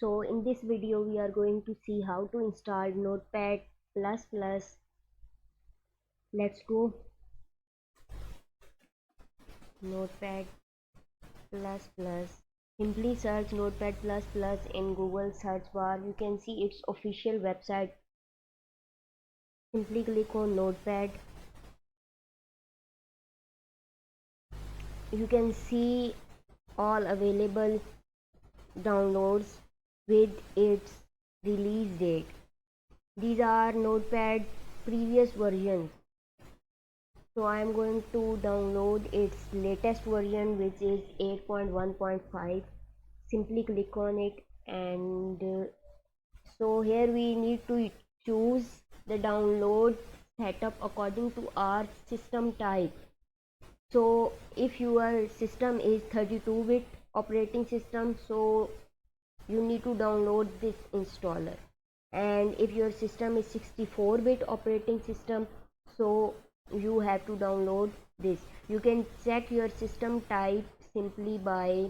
So in this video we are going to see how to install Notepad++. Let's go. Notepad++. Simply search Notepad++ in Google search bar. You can see its official website. Simply click on Notepad. You can see all available downloads with its release date. These are Notepad previous versions. So I am going to download its latest version, which is 8.1.5. Simply click on it, and so here we need to choose the download setup according to our system type. So if your system is 32-bit operating system, so you need to download this installer, and if your system is 64-bit operating system, so you have to download this. You can check your system type simply by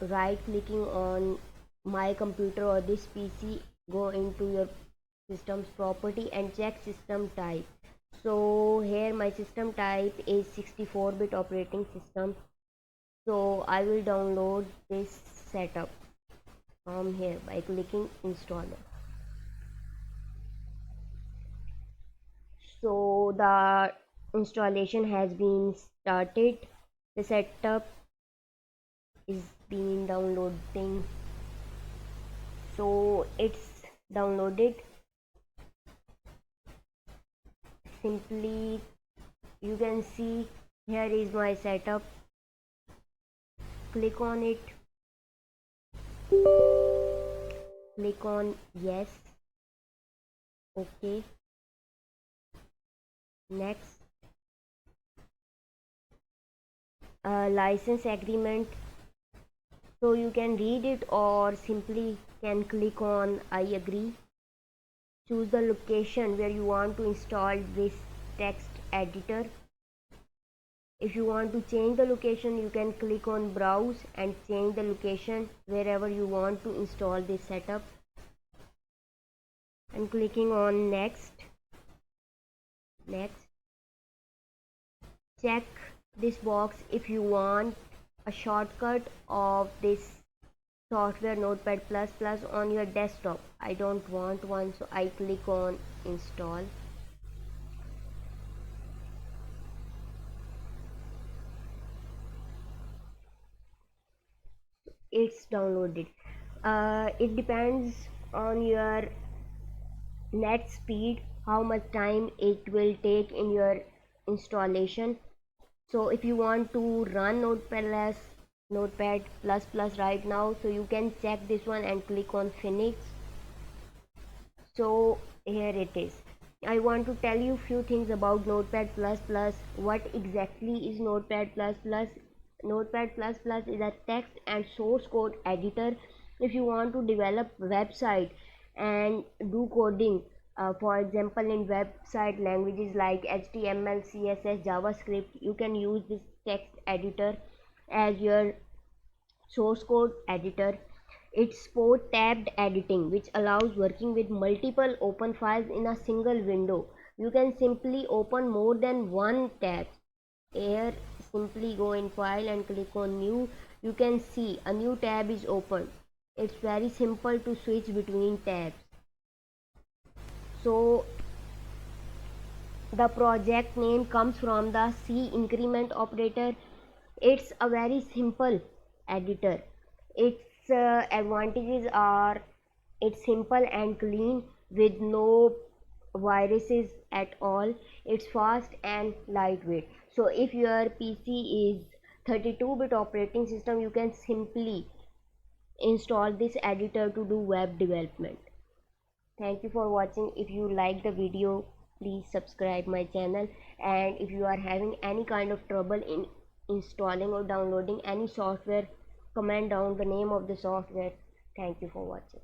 right clicking on my computer or this PC. Go into your system's property and check system type. So here my system type is 64-bit operating system, so I will download this setup from here by clicking installer. So the installation has been started. The setup is being downloading. So it's downloaded. Simply you can see here is my setup. Click on it. Click on yes. Okay. Next. License agreement. So you can read it or simply can click on I agree. Choose the location where you want to install this text editor. If you want to change the location, you can click on browse and change the location wherever you want to install this setup. And clicking on next. Check this box if you want a shortcut of this software Notepad++ on your desktop. I don't want one, so I click on install. It's downloaded. It depends on your net speed, how much time it will take in your installation. So if you want to run Notepad++ right now, so you can check this one and click on finish. So here it is. I want to tell you few things about Notepad++. What exactly is Notepad++? Notepad++ is a text and source code editor. If you want to develop website and do coding, for example in website languages like HTML, CSS, JavaScript, you can use this text editor as your source code editor. It supports tabbed editing, which allows working with multiple open files in a single window. You can simply open more than one tab. Here, simply go in file and click on new. You can see a new tab is open. It's very simple to switch between tabs. So the project name comes from the C increment operator. It's a very simple editor. Its advantages are it's simple and clean with no viruses at all. It's fast and lightweight. So if your PC is 32-bit operating system, you can simply install this editor to do web development. Thank you for watching. If you like the video, please subscribe my channel, and if you are having any kind of trouble in installing or downloading any software, comment down the name of the software. Thank you for watching.